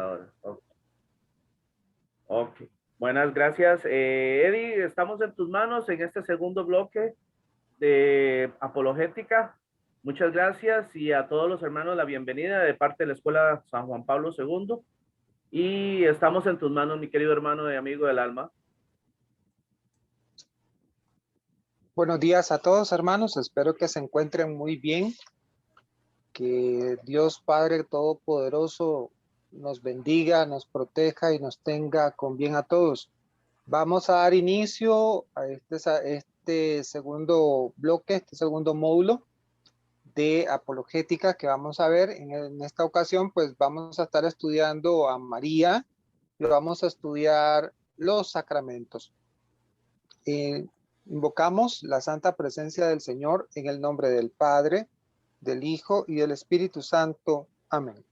ahora. Ok. Buenas, gracias. Eddie, estamos en tus manos en este segundo bloque de apologética. Muchas gracias y a todos los hermanos la bienvenida de parte de la Escuela San Juan Pablo II. Y estamos en tus manos, mi querido hermano y amigo del alma. Buenos días a todos, hermanos. Espero que se encuentren muy bien. Que Dios Padre Todopoderoso nos bendiga, nos proteja y nos tenga con bien a todos. Vamos a dar inicio a este segundo bloque, este segundo módulo de apologética que vamos a ver. En esta ocasión, pues vamos a estar estudiando a María y vamos a estudiar los sacramentos. Invocamos la santa presencia del Señor en el nombre del Padre, del Hijo y del Espíritu Santo. Amén.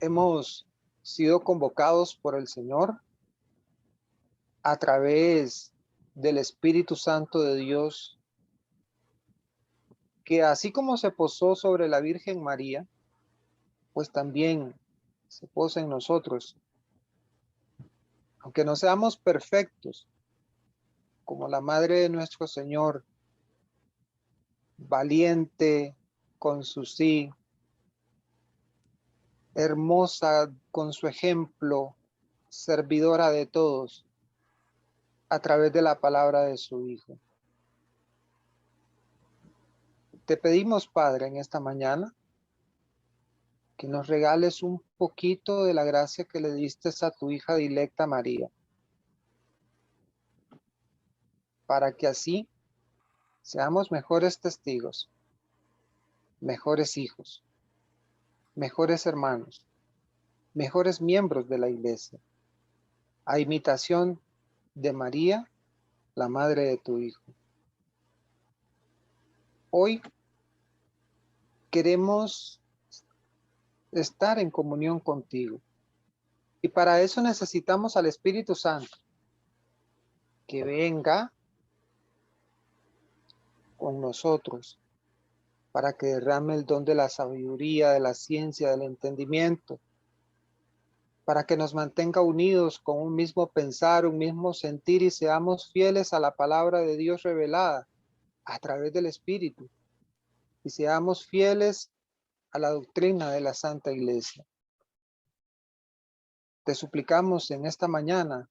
Hemos sido convocados por el Señor a través del Espíritu Santo de Dios, que así como se posó sobre la Virgen María, pues también se posa en nosotros. Aunque no seamos perfectos, como la Madre de nuestro Señor, valiente con su sí, hermosa con su ejemplo, servidora de todos, a través de la palabra de su Hijo. Te pedimos, Padre, en esta mañana, que nos regales un poquito de la gracia que le diste a tu hija dilecta María, para que así seamos mejores testigos, mejores hijos, mejores hermanos, mejores miembros de la Iglesia, a imitación de María, la madre de tu Hijo. Hoy queremos estar en comunión contigo, y para eso necesitamos al Espíritu Santo, que venga con nosotros, para que derrame el don de la sabiduría, de la ciencia, del entendimiento, para que nos mantenga unidos con un mismo pensar, un mismo sentir y seamos fieles a la palabra de Dios revelada a través del Espíritu, y seamos fieles a la doctrina de la Santa Iglesia. Te suplicamos en esta mañana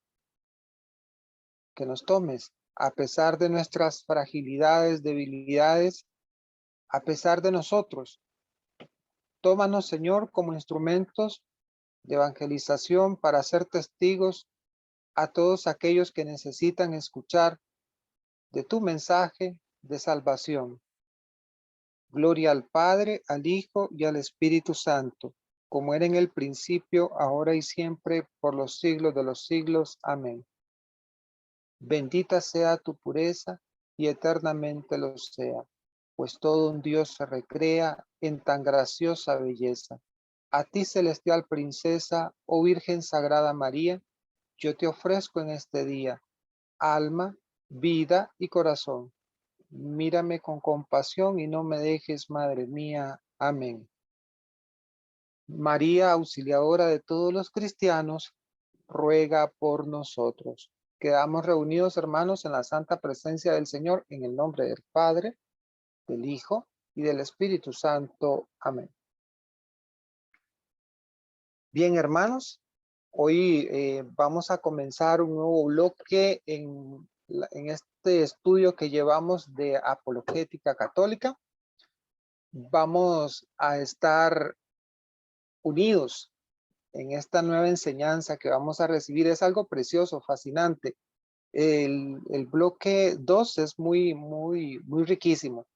que nos tomes, a pesar de nuestras fragilidades, debilidades, a pesar de nosotros. Tómanos, Señor, como instrumentos de evangelización para ser testigos a todos aquellos que necesitan escuchar de tu mensaje de salvación. Gloria al Padre, al Hijo y al Espíritu Santo, como era en el principio, ahora y siempre, por los siglos de los siglos. Amén. Bendita sea tu pureza y eternamente lo sea, pues todo un Dios se recrea en tan graciosa belleza. A ti, celestial princesa, oh Virgen Sagrada María, yo te ofrezco en este día alma, vida y corazón. Mírame con compasión y no me dejes, Madre mía. Amén. María, auxiliadora de todos los cristianos, ruega por nosotros. Quedamos reunidos, hermanos, en la santa presencia del Señor, en el nombre del Padre, del Hijo y del Espíritu Santo. Amén. Bien, hermanos, hoy vamos a comenzar un nuevo bloque en este estudio que llevamos de apologética católica. Vamos a estar unidos en esta nueva enseñanza que vamos a recibir. Es algo precioso, fascinante. El bloque 2 es muy riquísimo.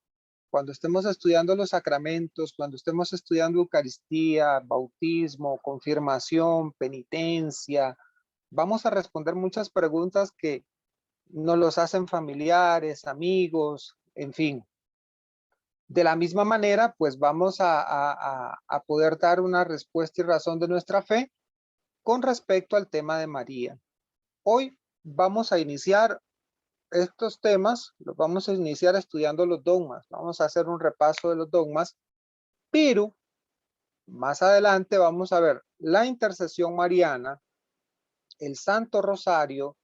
Cuando estemos estudiando los sacramentos, cuando estemos estudiando Eucaristía, bautismo, confirmación, penitencia, vamos a responder muchas preguntas que nos los hacen familiares, amigos, en fin. De la misma manera, pues vamos a poder dar una respuesta y razón de nuestra fe con respecto al tema de María. Hoy vamos a iniciar estos temas los vamos a iniciar estudiando los dogmas. Vamos a hacer un repaso de los dogmas, pero más adelante vamos a ver la intercesión mariana, el Santo Rosario,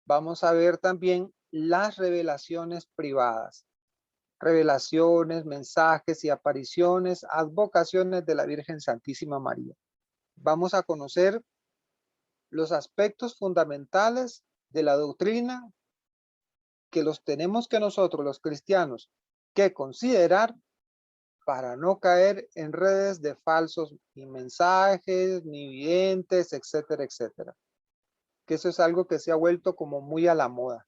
vamos a ver también las revelaciones privadas, revelaciones, mensajes y apariciones, advocaciones de la Virgen Santísima María. Vamos a conocer los aspectos fundamentales de la doctrina que los tenemos que nosotros, los cristianos, que considerar para no caer en redes de falsos ni mensajes, ni videntes, etcétera, etcétera. Que eso es algo que se ha vuelto como muy a la moda.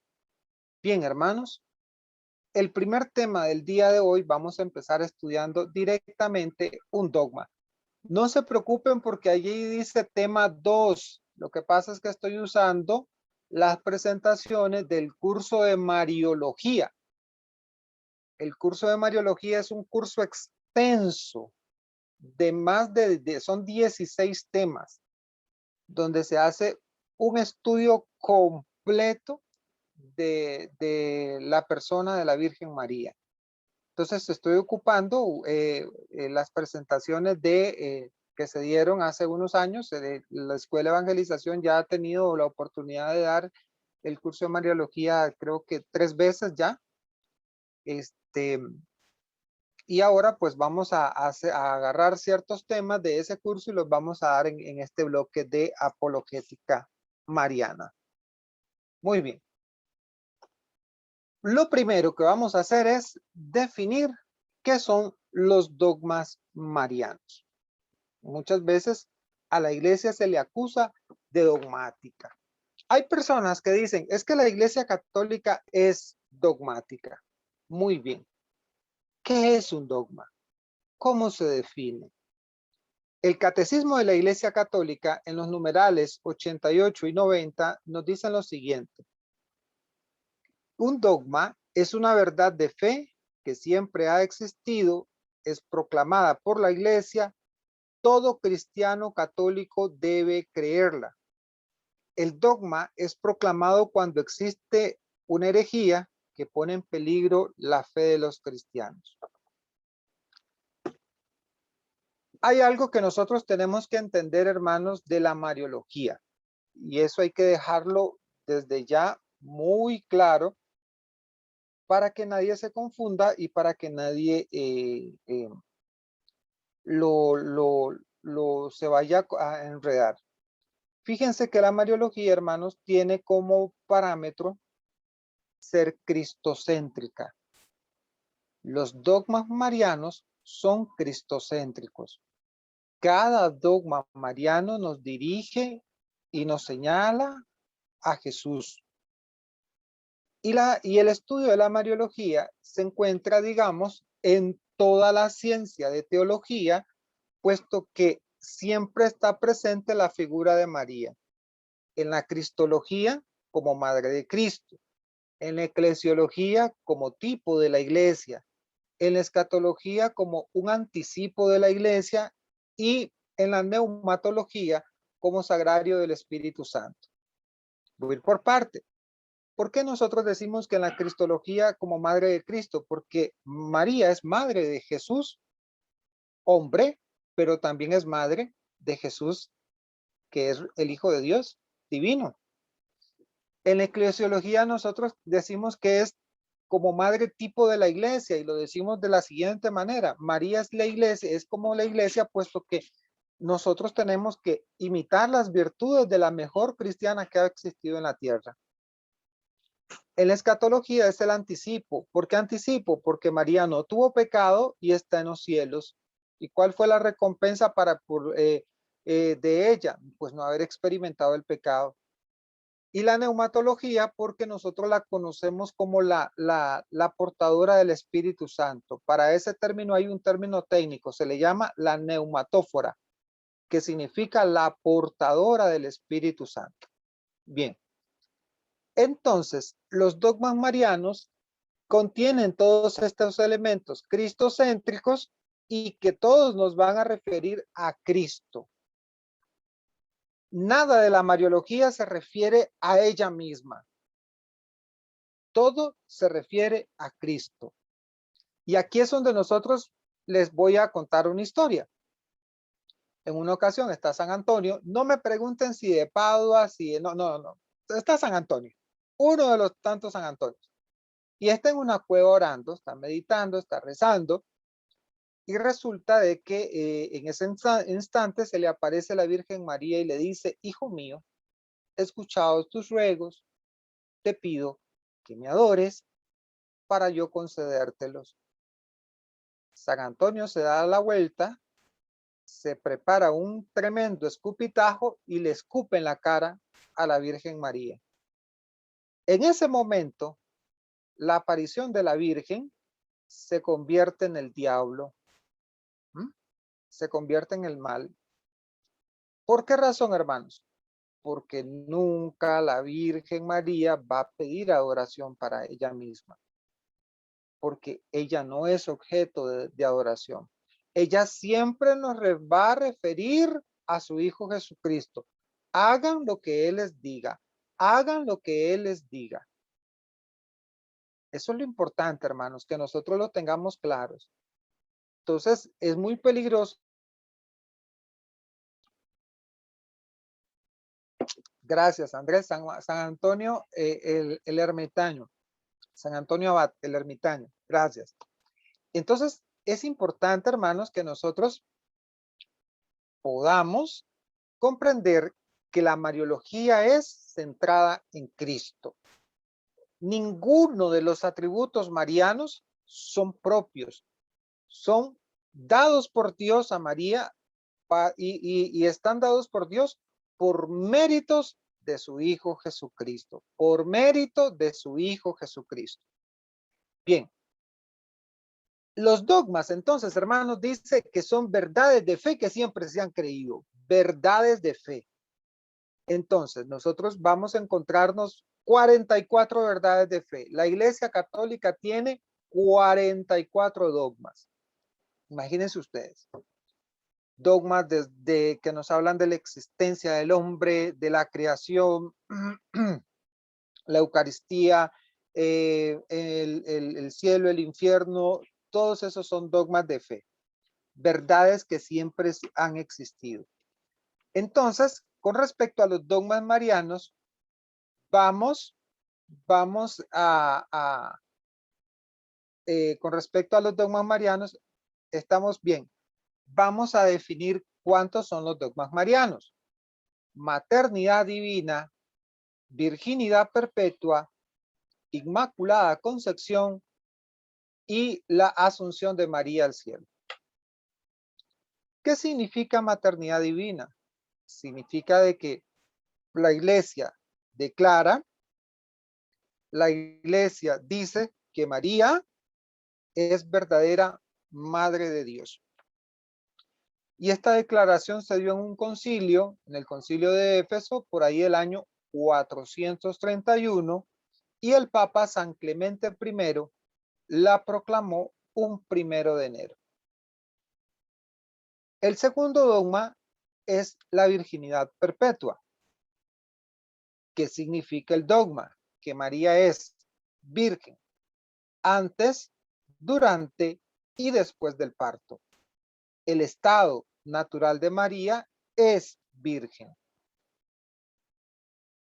Bien, hermanos, el primer tema del día de hoy vamos a empezar estudiando directamente un dogma. No se preocupen porque allí dice tema 2. Lo que pasa es que estoy usando las presentaciones del curso de Mariología. El curso de Mariología es un curso extenso de más son 16 temas, donde se hace un estudio completo de la persona de la Virgen María. Entonces estoy ocupando las presentaciones que se dieron hace unos años. La Escuela de Evangelización ya ha tenido la oportunidad de dar el curso de Mariología, creo que 3 veces ya. Y ahora pues vamos a agarrar ciertos temas de ese curso y los vamos a dar en este bloque de apologética mariana. Muy bien. Lo primero que vamos a hacer es definir qué son los dogmas marianos. Muchas veces a la iglesia se le acusa de dogmática. Hay personas que dicen, es que la iglesia católica es dogmática. Muy bien. ¿Qué es un dogma? ¿Cómo se define? El Catecismo de la Iglesia Católica en los numerales 88 y 90 nos dicen lo siguiente. Un dogma es una verdad de fe que siempre ha existido, es proclamada por la Iglesia, todo cristiano católico debe creerla. El dogma es proclamado cuando existe una herejía que pone en peligro la fe de los cristianos. Hay algo que nosotros tenemos que entender, hermanos, de la Mariología, y eso hay que dejarlo desde ya muy claro para que nadie se confunda y para que nadie se vaya a enredar. Fíjense que la Mariología, hermanos, tiene como parámetro ser cristocéntrica. Los dogmas marianos son cristocéntricos. Cada dogma mariano nos dirige y nos señala a Jesús. Y el estudio de la Mariología se encuentra, digamos, en toda la ciencia de teología, puesto que siempre está presente la figura de María. En la cristología, como Madre de Cristo. En la eclesiología, como tipo de la iglesia. En la escatología, como un anticipo de la iglesia. Y en la neumatología, como sagrario del Espíritu Santo. Voy a ir por parte. ¿Por qué nosotros decimos que en la cristología como madre de Cristo? Porque María es madre de Jesús, hombre, pero también es madre de Jesús, que es el Hijo de Dios, divino. En la eclesiología nosotros decimos que es como madre tipo de la iglesia y lo decimos de la siguiente manera. María es la iglesia, es como la iglesia, puesto que nosotros tenemos que imitar las virtudes de la mejor cristiana que ha existido en la tierra. En la escatología es el anticipo. ¿Por qué anticipo? Porque María no tuvo pecado y está en los cielos. ¿Y cuál fue la recompensa de ella? Pues no haber experimentado el pecado. Y la neumatología porque nosotros la conocemos como la portadora del Espíritu Santo. Para ese término hay un término técnico, se le llama la neumatófora, que significa la portadora del Espíritu Santo. Bien. Entonces, los dogmas marianos contienen todos estos elementos cristocéntricos y que todos nos van a referir a Cristo. Nada de la Mariología se refiere a ella misma. todo se refiere a Cristo. Y aquí es donde nosotros les voy a contar una historia. En una ocasión está San Antonio. No me pregunten si de Padua, si de, no. Está San Antonio, uno de los tantos San Antonios. Y está en una cueva orando, está meditando, está rezando. Y resulta de que en ese instante se le aparece la Virgen María y le dice: hijo mío, he escuchado tus ruegos, te pido que me adores para yo concedértelos. San Antonio se da la vuelta, se prepara un tremendo escupitajo y le escupe en la cara a la Virgen María. En ese momento, la aparición de la Virgen se convierte en el diablo, se convierte en el mal. ¿Por qué razón, hermanos? Porque nunca la Virgen María va a pedir adoración para ella misma, porque ella no es objeto de adoración. Ella siempre nos va a referir a su Hijo Jesucristo. Hagan lo que Él les diga, hagan lo que Él les diga. Eso es lo importante, hermanos, que nosotros lo tengamos claros. Entonces, es muy peligroso. Gracias, Andrés. San Antonio, el ermitaño. San Antonio Abad, el ermitaño. Gracias. Entonces, es importante, hermanos, que nosotros podamos comprender que la Mariología es centrada en Cristo. Ninguno de los atributos marianos son propios, son dados por Dios a María y están dados por Dios por méritos de su Hijo Jesucristo, por mérito de su Hijo Jesucristo. Bien, los dogmas, entonces, hermanos, dice que son verdades de fe que siempre se han creído, verdades de fe. Entonces, nosotros vamos a encontrarnos 44 verdades de fe. La Iglesia Católica tiene 44 dogmas. Imagínense ustedes. Dogmas de que nos hablan de la existencia del hombre, de la creación, la Eucaristía, el cielo, el infierno, todos esos son dogmas de fe. Verdades que siempre han existido. Entonces, con respecto a los dogmas marianos, vamos con respecto a los dogmas marianos, estamos bien. Vamos a definir cuántos son los dogmas marianos. Maternidad divina, virginidad perpetua, inmaculada concepción y la asunción de María al cielo. ¿Qué significa maternidad divina? Significa de que la Iglesia declara, la Iglesia dice que María es verdadera Madre de Dios. Y esta declaración se dio en un concilio, en el concilio de Éfeso, por ahí el año 431, y el Papa San Clemente I la proclamó un 1 de enero. El segundo dogma es la virginidad perpetua. ¿Qué significa el dogma? Que María es virgen antes, durante y después del parto. El estado natural de María es virgen.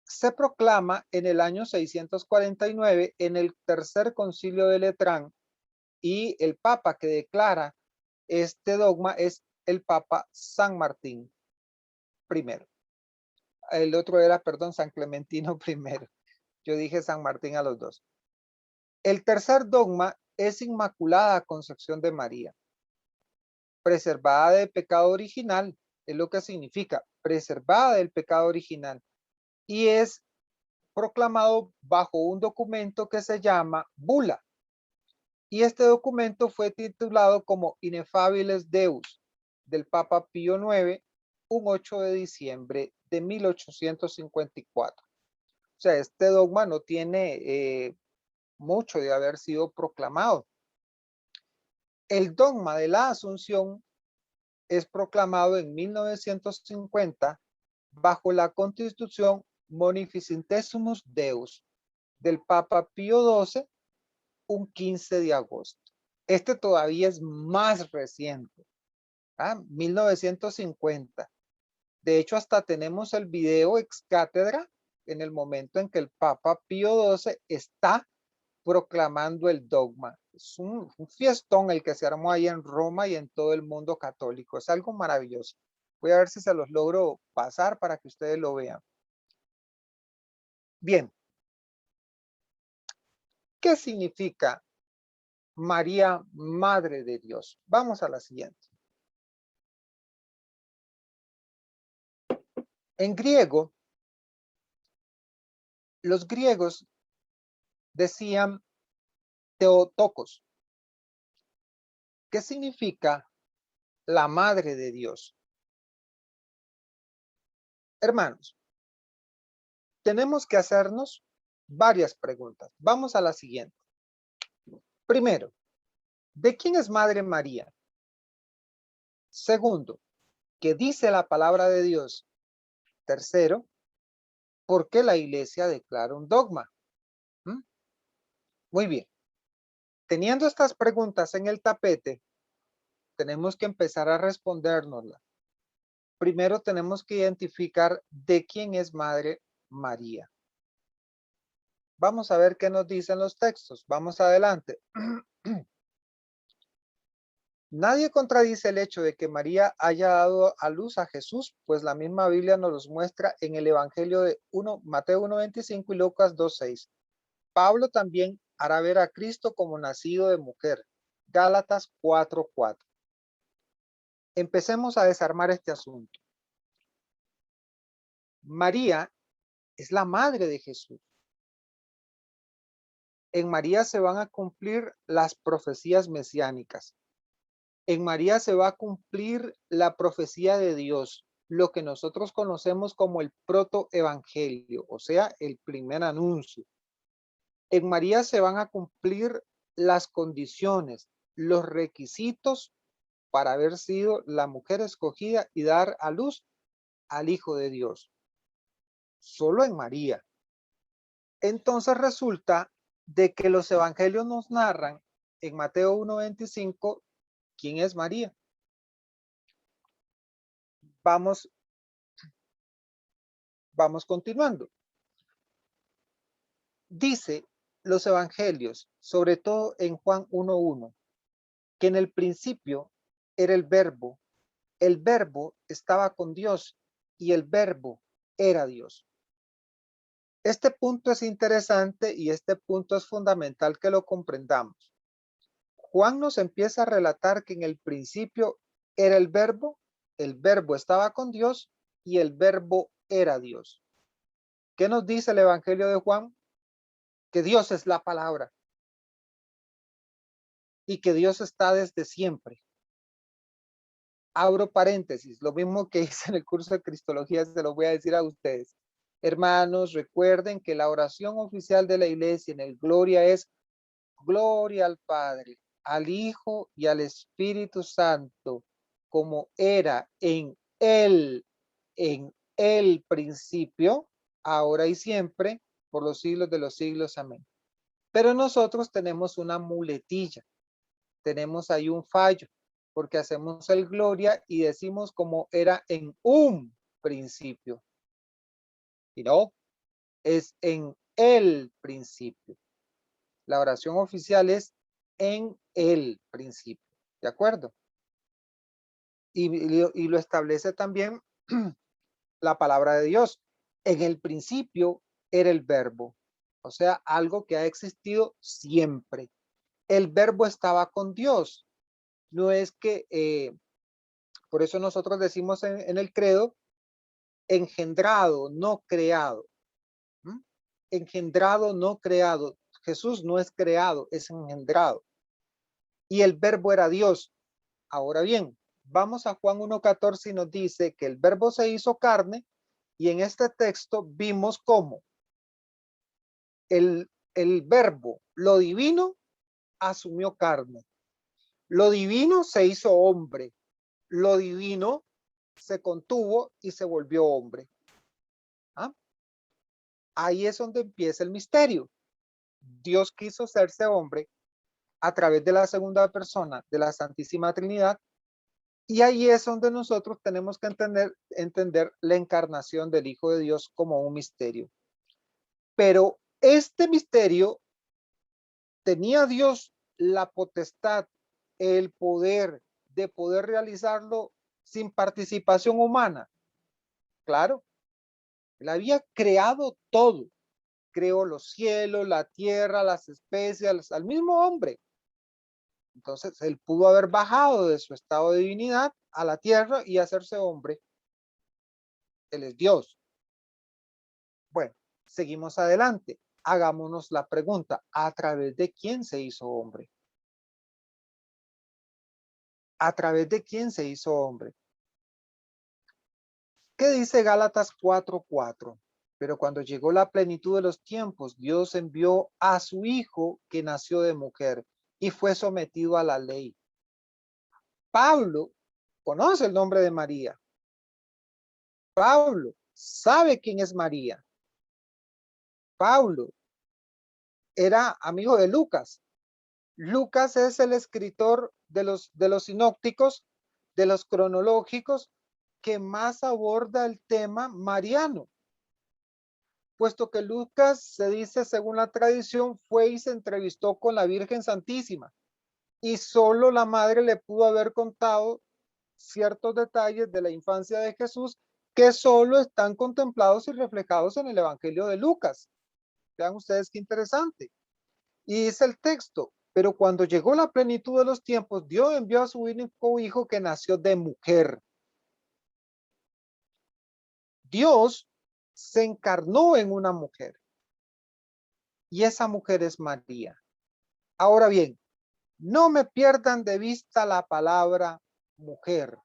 Se proclama en el año 649 en el tercer concilio de Letrán, y el papa que declara este dogma es el Papa San Martín I. El otro era, perdón, San Clementino I. Yo dije San Martín a los dos. El tercer dogma es Inmaculada Concepción de María, preservada del pecado original, es lo que significa, preservada del pecado original, y es proclamado bajo un documento que se llama Bula. Y este documento fue titulado como Ineffabiles Deus, del Papa Pío IX, un 8 de diciembre de 1854. O sea, este dogma no tiene mucho de haber sido proclamado. El dogma de la Asunción es proclamado en 1950 bajo la Constitución Munificentissimus Deus. del Papa Pío XII un 15 de agosto. Este todavía es más reciente, 1950. De hecho, hasta tenemos el video ex cátedra en el momento en que el Papa Pío XII está proclamando el dogma. Es un fiestón el que se armó ahí en Roma y en todo el mundo católico. Es algo maravilloso. Voy a ver si se los logro pasar para que ustedes lo vean. Bien. ¿Qué significa María, Madre de Dios? Vamos a la siguiente. En griego, los griegos decían Theotokos, que significa la Madre de Dios. Hermanos, tenemos que hacernos varias preguntas. Vamos a la siguiente. Primero, ¿de quién es Madre María? Segundo, ¿qué dice la palabra de Dios? Tercero, ¿por qué la iglesia declara un dogma? Muy bien. Teniendo estas preguntas en el tapete, tenemos que empezar a respondérnoslas. Primero tenemos que identificar de quién es Madre María. Vamos a ver qué nos dicen los textos. Vamos adelante. Nadie contradice el hecho de que María haya dado a luz a Jesús, pues la misma Biblia nos los muestra en el Evangelio de Mateo 1:25 y Lucas 2:6. Pablo también hará ver a Cristo como nacido de mujer. Gálatas 4:4. Empecemos a desarmar este asunto. María es la madre de Jesús. En María se van a cumplir las profecías mesiánicas. En María se va a cumplir la profecía de Dios, lo que nosotros conocemos como el protoevangelio, o sea, el primer anuncio. En María se van a cumplir las condiciones, los requisitos para haber sido la mujer escogida y dar a luz al Hijo de Dios. Solo en María. Entonces resulta de que los evangelios nos narran en Mateo 1:25 quién es María. Vamos continuando. Dice los evangelios, sobre todo en Juan 1:1, que en el principio era el verbo estaba con Dios y el verbo era Dios. Este punto es interesante y este punto es fundamental que lo comprendamos. Juan nos empieza a relatar que en el principio era el verbo estaba con Dios y el verbo era Dios. ¿Qué nos dice el Evangelio de Juan? Que Dios es la palabra y que Dios está desde siempre. Abro paréntesis, lo mismo que hice en el curso de Cristología, se lo voy a decir a ustedes. Hermanos, recuerden que la oración oficial de la iglesia en el Gloria es Gloria al Padre, al Hijo y al Espíritu Santo, como era en el principio, ahora y siempre, por los siglos de los siglos. Amén. Pero nosotros tenemos una muletilla, tenemos ahí un fallo, porque hacemos el Gloria y decimos como era en un principio. Y no, es en el principio. La oración oficial es en el principio, ¿de acuerdo? Y lo establece también la palabra de Dios. En el principio era el verbo, o sea, algo que ha existido siempre. El verbo estaba con Dios. No es que, por eso nosotros decimos en el credo, engendrado, no creado. ¿Mm? Engendrado, no creado. Jesús no es creado, es engendrado. Y el verbo era Dios. Ahora bien, vamos a Juan 1:14 y nos dice que el verbo se hizo carne y en este texto vimos cómo el verbo, lo divino, asumió carne. Lo divino se hizo hombre. Lo divino se contuvo y se volvió hombre. ¿Ah? Ahí es donde empieza el misterio. Dios quiso hacerse hombre a través de la segunda persona de la Santísima Trinidad, y ahí es donde nosotros tenemos que entender la encarnación del Hijo de Dios como un misterio. Pero este misterio tenía Dios la potestad, el poder de poder realizarlo sin participación humana. Claro, él había creado todo. Creó los cielos, la tierra, las especies, al mismo hombre. Entonces, él pudo haber bajado de su estado de divinidad a la tierra y hacerse hombre. Él es Dios. Bueno, seguimos adelante. Hagámonos la pregunta, ¿a través de quién se hizo hombre? ¿A través de quién se hizo hombre? ¿Qué dice Gálatas 4:4? Pero cuando llegó la plenitud de los tiempos, Dios envió a su Hijo que nació de mujer y fue sometido a la ley. Pablo conoce el nombre de María. Pablo sabe quién es María. Pablo era amigo de Lucas. Lucas es el escritor de los sinópticos, de los cronológicos, que más aborda el tema mariano, puesto que Lucas, se dice según la tradición, fue y se entrevistó con la Virgen Santísima, y solo la madre le pudo haber contado ciertos detalles de la infancia de Jesús que solo están contemplados y reflejados en el Evangelio de Lucas. Vean ustedes qué interesante. Y dice el texto, pero cuando llegó la plenitud de los tiempos, Dios envió a su único hijo que nació de mujer. Dios se encarnó en una mujer y esa mujer es María. Ahora bien, no me pierdan de vista la palabra mujer,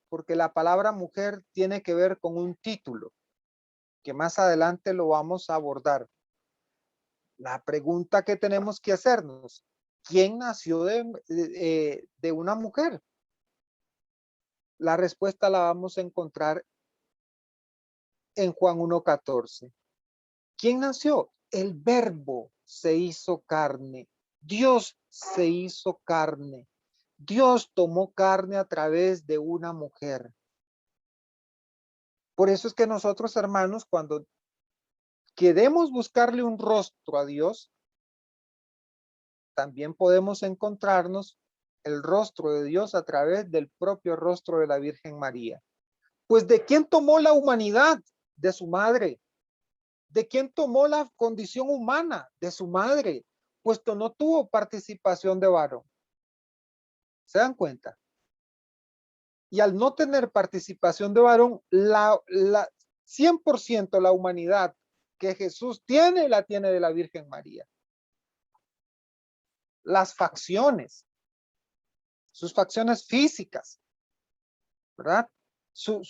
porque la palabra mujer tiene que ver con un título que más adelante lo vamos a abordar. La pregunta que tenemos que hacernos, ¿quién nació de una mujer? La respuesta la vamos a encontrar en Juan 1:14. ¿Quién nació? El Verbo se hizo carne. Dios se hizo carne. Dios tomó carne a través de una mujer. Por eso es que nosotros, hermanos, cuando queremos buscarle un rostro a Dios, también podemos encontrarnos el rostro de Dios a través del propio rostro de la Virgen María. Pues ¿de quién tomó la humanidad? De su madre. ¿De quién tomó la condición humana? De su madre, puesto no tuvo participación de varón. ¿Se dan cuenta? Y al no tener participación de varón, 100% la humanidad que Jesús tiene, la tiene de la Virgen María. Las facciones, sus facciones físicas, ¿verdad? Su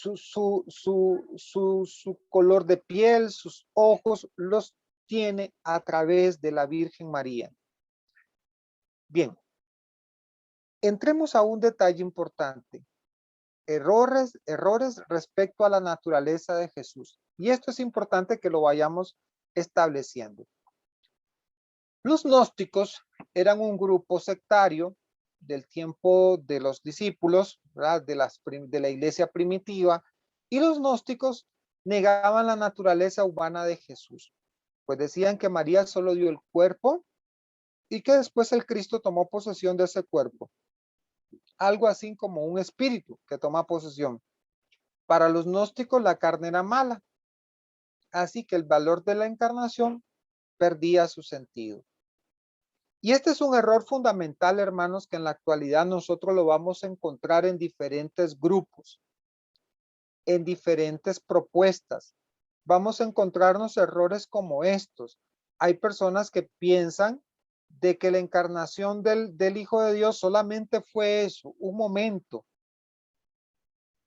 color de piel, sus ojos, los tiene a través de la Virgen María. Bien, entremos a un detalle importante. Errores respecto a la naturaleza de Jesús. Y esto es importante que lo vayamos estableciendo. Los gnósticos eran un grupo sectario del tiempo de los discípulos, ¿verdad? De la iglesia primitiva, y los gnósticos negaban la naturaleza humana de Jesús, pues decían que María solo dio el cuerpo y que después el Cristo tomó posesión de ese cuerpo. Algo así como un espíritu que toma posesión. Para los gnósticos la carne era mala, así que el valor de la encarnación perdía su sentido. Y este es un error fundamental, hermanos, que en la actualidad nosotros lo vamos a encontrar en diferentes grupos, en diferentes propuestas. Vamos a encontrarnos errores como estos. Hay personas que piensan de que la encarnación del Hijo de Dios solamente fue eso, un momento,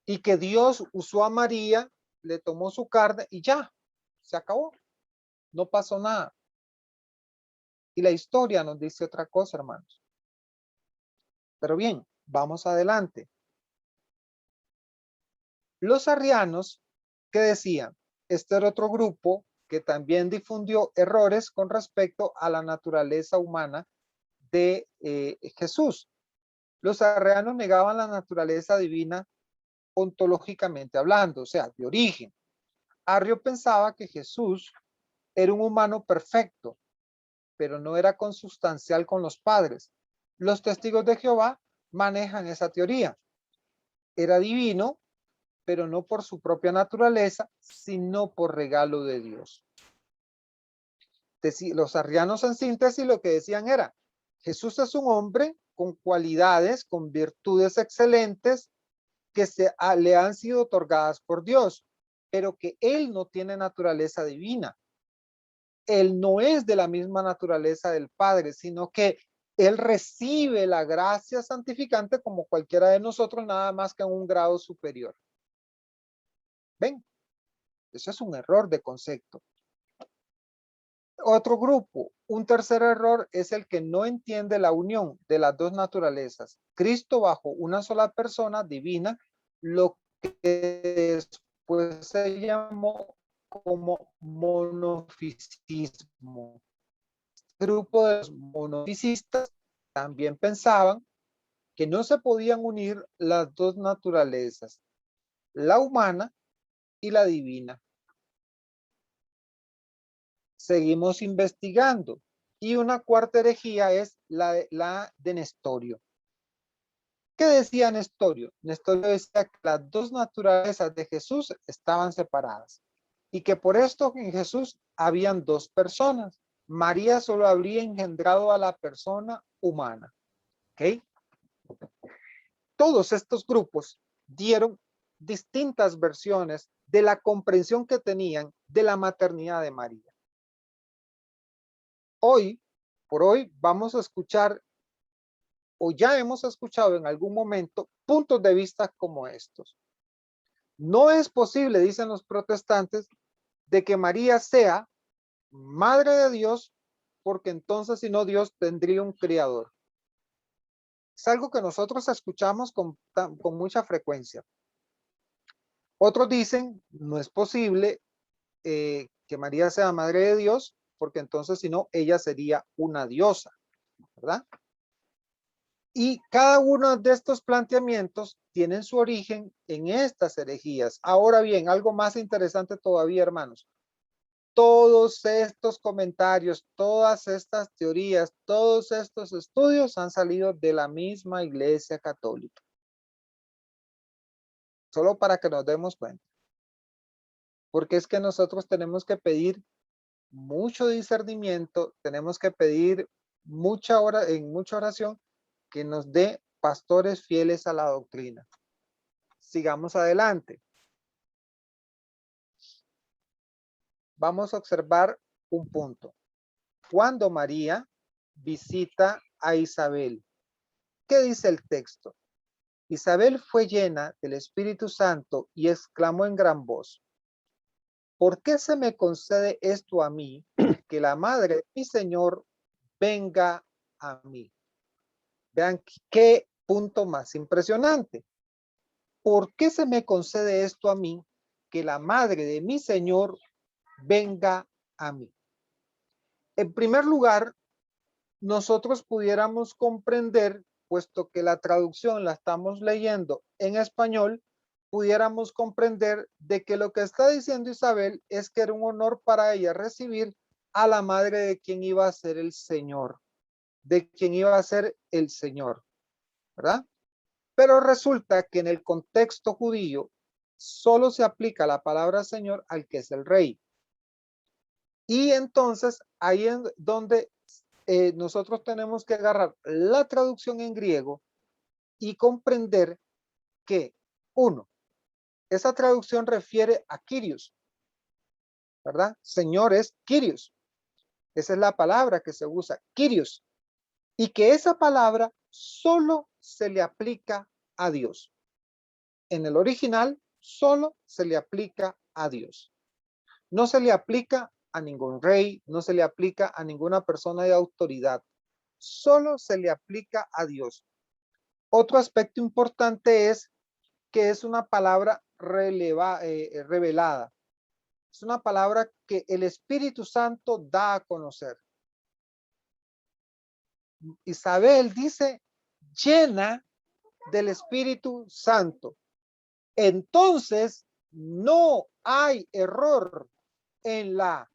y que Dios usó a María, le tomó su carne y ya, se acabó, no pasó nada. Y la historia nos dice otra cosa, hermanos. Pero bien, vamos adelante. Los arrianos, ¿qué decían? Este era otro grupo que también difundió errores con respecto a la naturaleza humana de Jesús. Los arrianos negaban la naturaleza divina ontológicamente hablando, o sea, de origen. Arrio pensaba que Jesús era un humano perfecto, pero no era consustancial con los padres. Los testigos de Jehová manejan esa teoría. Era divino, pero no por su propia naturaleza, sino por regalo de Dios. Los arrianos en síntesis lo que decían era, Jesús es un hombre con cualidades, con virtudes excelentes que le han sido otorgadas por Dios, pero que él no tiene naturaleza divina. Él no es de la misma naturaleza del Padre, sino que él recibe la gracia santificante como cualquiera de nosotros, nada más que en un grado superior. ¿Ven? Eso es un error de concepto. Otro grupo, un tercer error es el que no entiende la unión de las dos naturalezas. Cristo bajo una sola persona divina, lo que después se llamó como monofisismo. Este grupo de los monofisistas también pensaban que no se podían unir las dos naturalezas, la humana y la divina. Seguimos investigando. Y una cuarta herejía es la de Nestorio. ¿Qué decía Nestorio? Nestorio decía que las dos naturalezas de Jesús estaban separadas y que por esto en Jesús habían dos personas. María solo habría engendrado a la persona humana. ¿Ok? Todos estos grupos dieron distintas versiones de la comprensión que tenían de la maternidad de María. Por hoy, vamos a escuchar, o ya hemos escuchado en algún momento, puntos de vista como estos. No es posible, dicen los protestantes, de que María sea madre de Dios, porque entonces si no Dios tendría un criador. Es algo que nosotros escuchamos con mucha frecuencia. Otros dicen, no es posible que María sea madre de Dios, porque entonces si no, ella sería una diosa, ¿verdad? Y cada uno de estos planteamientos tienen su origen en estas herejías. Ahora bien, algo más interesante todavía, hermanos. Todos estos comentarios, todas estas teorías, todos estos estudios han salido de la misma Iglesia Católica. Solo para que nos demos cuenta. Porque es que nosotros tenemos que pedir mucho discernimiento, tenemos que pedir mucha oración que nos dé pastores fieles a la doctrina. Sigamos adelante. Vamos a observar un punto. Cuando María visita a Isabel, ¿qué dice el texto? Isabel fue llena del Espíritu Santo y exclamó en gran voz, ¿por qué se me concede esto a mí, que la madre de mi Señor venga a mí? Vean qué punto más impresionante. ¿Por qué se me concede esto a mí, que la madre de mi Señor venga a mí? En primer lugar, nosotros pudiéramos comprender, puesto que la traducción la estamos leyendo en español, pudiéramos comprender de que lo que está diciendo Isabel es que era un honor para ella recibir a la madre de quien iba a ser el Señor, de quien iba a ser el Señor, ¿verdad? Pero resulta que en el contexto judío solo se aplica la palabra Señor al que es el rey. Y entonces ahí es donde nosotros tenemos que agarrar la traducción en griego y comprender que, uno, esa traducción refiere a Kyrios, ¿verdad? Señor es Kyrios. Esa es la palabra que se usa, Kyrios. Y que esa palabra solo se le aplica a Dios. En el original, solo se le aplica a Dios. No se le aplica a ningún rey, no se le aplica a ninguna persona de autoridad. Solo se le aplica a Dios. Otro aspecto importante es que es una palabra revelada. Es una palabra que el Espíritu Santo da a conocer. Isabel dice, llena del Espíritu Santo. Entonces, no hay error en la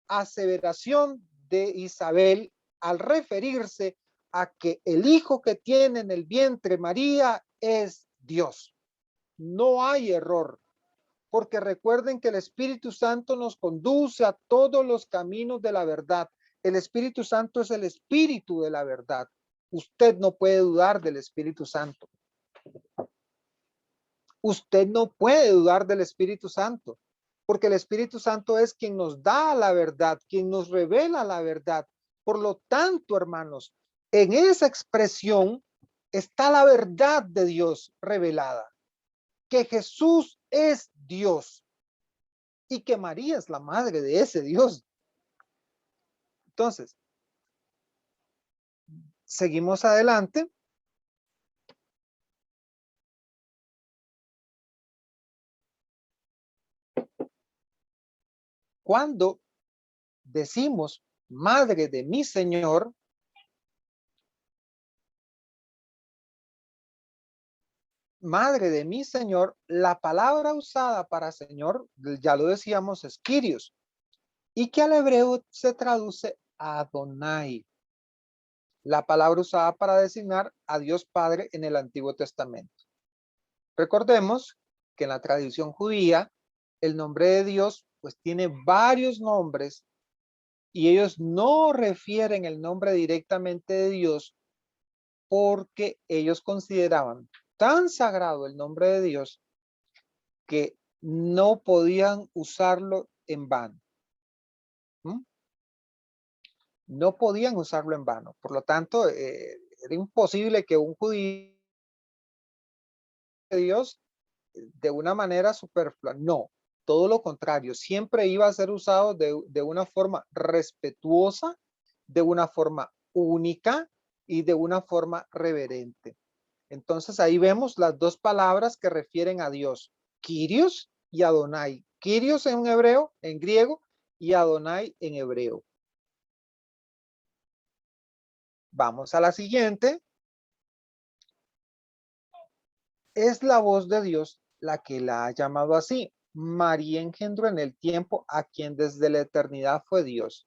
aseveración de Isabel al referirse a que el hijo que tiene en el vientre María es Dios. No hay error, porque recuerden que el Espíritu Santo nos conduce a todos los caminos de la verdad. El Espíritu Santo es el Espíritu de la verdad. Usted no puede dudar del Espíritu Santo. Usted no puede dudar del Espíritu Santo, porque el Espíritu Santo es quien nos da la verdad, quien nos revela la verdad. Por lo tanto, hermanos, en esa expresión está la verdad de Dios revelada, que Jesús es Dios y que María es la madre de ese Dios. Entonces, seguimos adelante. Cuando decimos madre de mi Señor, madre de mi Señor, la palabra usada para Señor, ya lo decíamos, es Kyrios, y que al hebreo se traduce Adonai, la palabra usada para designar a Dios Padre en el Antiguo Testamento. Recordemos que en la tradición judía, el nombre de Dios pues tiene varios nombres y ellos no refieren el nombre directamente de Dios porque ellos consideraban tan sagrado el nombre de Dios que no podían usarlo en vano. No podían usarlo en vano. Por lo tanto, era imposible que un judío de Dios de una manera superflua. No, todo lo contrario. Siempre iba a ser usado de una forma respetuosa, de una forma única y de una forma reverente. Entonces ahí vemos las dos palabras que refieren a Dios, Kyrios y Adonai. Kyrios en hebreo, en griego, y Adonai en hebreo. Vamos a la siguiente. Es la voz de Dios la que la ha llamado así. María engendró en el tiempo a quien desde la eternidad fue Dios.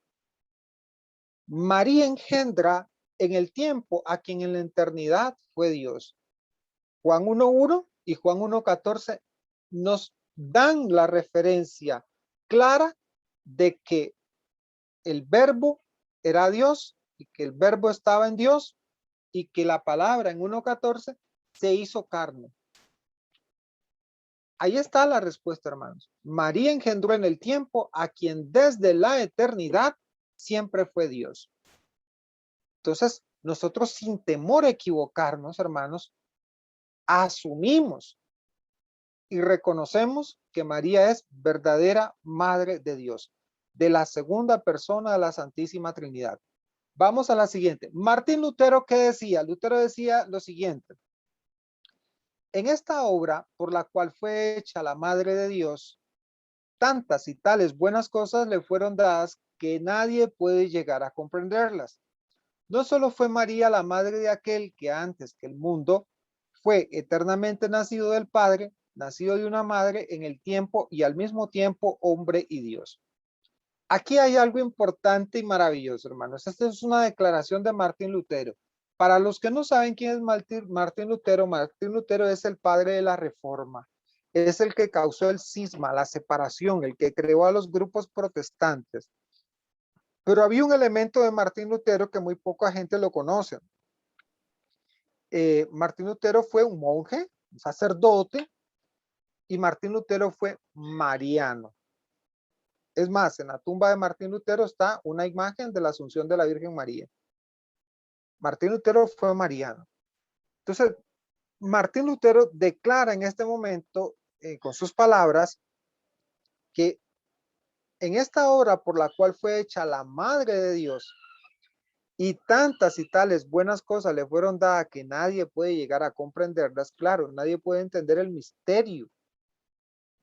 María engendra en el tiempo a quien en la eternidad fue Dios. Juan 1:1 y Juan 1:14 nos dan la referencia clara de que el verbo era Dios y que el verbo estaba en Dios y que la palabra en 1:14 se hizo carne. Ahí está la respuesta, hermanos. María engendró en el tiempo a quien desde la eternidad siempre fue Dios. Entonces, nosotros sin temor a equivocarnos, hermanos, asumimos y reconocemos que María es verdadera Madre de Dios, de la segunda persona de la Santísima Trinidad. Vamos a la siguiente. Martín Lutero, ¿qué decía? Lutero decía lo siguiente. En esta obra, por la cual fue hecha la Madre de Dios, tantas y tales buenas cosas le fueron dadas que nadie puede llegar a comprenderlas. No solo fue María la madre de aquel que antes que el mundo fue eternamente nacido del Padre, nacido de una madre en el tiempo y al mismo tiempo hombre y Dios. Aquí hay algo importante y maravilloso, hermanos. Esta es una declaración de Martín Lutero. Para los que no saben quién es Martín Lutero es el padre de la Reforma. Es el que causó el cisma, la separación, el que creó a los grupos protestantes. Pero había un elemento de Martín Lutero que muy poca gente lo conoce. Martín Lutero fue un monje, un sacerdote, y Martín Lutero fue mariano. Es más, en la tumba de Martín Lutero está una imagen de la Asunción de la Virgen María. Martín Lutero fue mariano. Entonces, Martín Lutero declara en este momento, con sus palabras, que en esta obra por la cual fue hecha la Madre de Dios, y tantas y tales buenas cosas le fueron dadas que nadie puede llegar a comprenderlas. Claro, nadie puede entender el misterio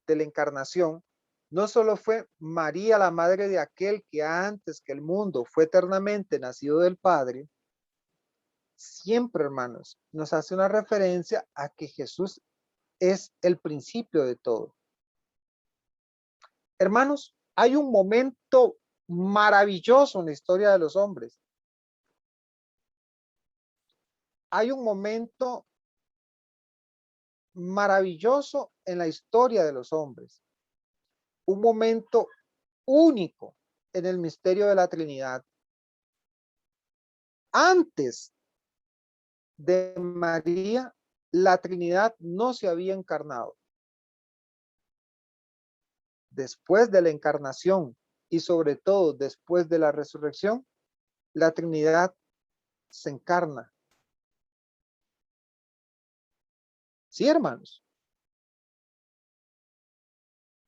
de la encarnación, No solo fue María la madre de aquel que antes que el mundo fue eternamente nacido del Padre, siempre, hermanos, nos hace una referencia a que Jesús es el principio de todo. Hermanos, hay un momento maravilloso en la historia de los hombres. Hay un momento maravilloso en la historia de los hombres. Un momento único en el misterio de la Trinidad. Antes de María, la Trinidad no se había encarnado. Después de la encarnación y sobre todo después de la resurrección, la Trinidad se encarna. Sí, hermanos.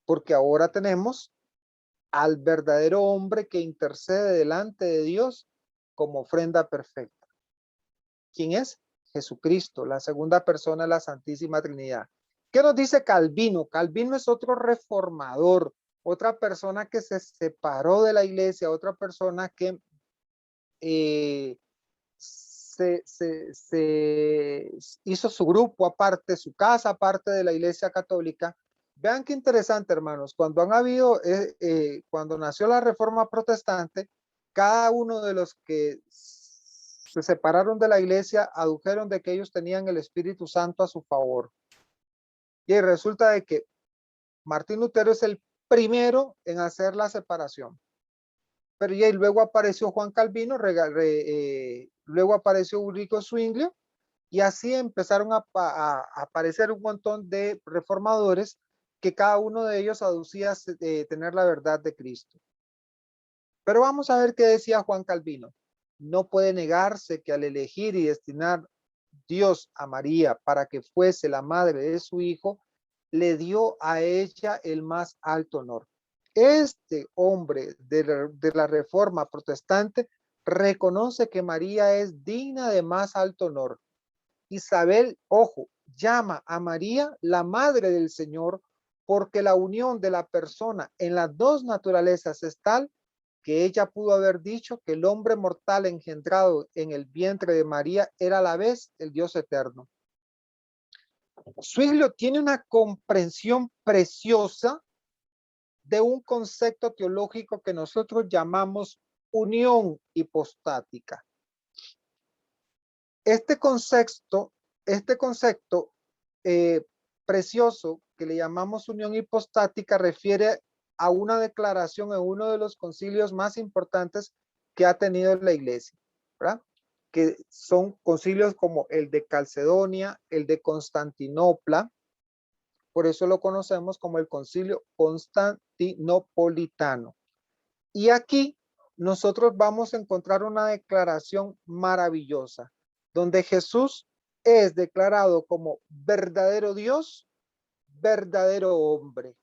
Porque ahora tenemos al verdadero hombre que intercede delante de Dios como ofrenda perfecta. ¿Quién es? Jesucristo, la segunda persona de la Santísima Trinidad. ¿Qué nos dice Calvino? Calvino es otro reformador, otra persona que se separó de la iglesia, otra persona que se hizo su grupo aparte, su casa aparte de la iglesia católica. Vean qué interesante, hermanos, cuando han habido, cuando nació la Reforma Protestante, cada uno de los que se separaron de la iglesia adujeron de que ellos tenían el Espíritu Santo a su favor. Y resulta de que Martín Lutero es el primero en hacer la separación. Pero ya y luego apareció Juan Calvino, luego apareció Ulrico Zwinglio, y así empezaron a aparecer un montón de reformadores que cada uno de ellos aducía tener la verdad de Cristo. Pero vamos a ver qué decía Juan Calvino. No puede negarse que al elegir y destinar Dios a María para que fuese la madre de su hijo, le dio a ella el más alto honor. Este hombre de la Reforma Protestante reconoce que María es digna de más alto honor. Isabel, ojo, llama a María la madre del Señor porque la unión de la persona en las dos naturalezas es tal que ella pudo haber dicho que el hombre mortal engendrado en el vientre de María era a la vez el Dios eterno. Zwinglio tiene una comprensión preciosa de un concepto teológico que nosotros llamamos unión hipostática. Este concepto precioso que le llamamos unión hipostática refiere a una declaración en uno de los concilios más importantes que ha tenido la iglesia, ¿verdad? Que son concilios como el de Calcedonia, el de Constantinopla, por eso lo conocemos como el concilio constantinopolitano. Y aquí nosotros vamos a encontrar una declaración maravillosa, donde Jesús es declarado como verdadero Dios, verdadero hombre.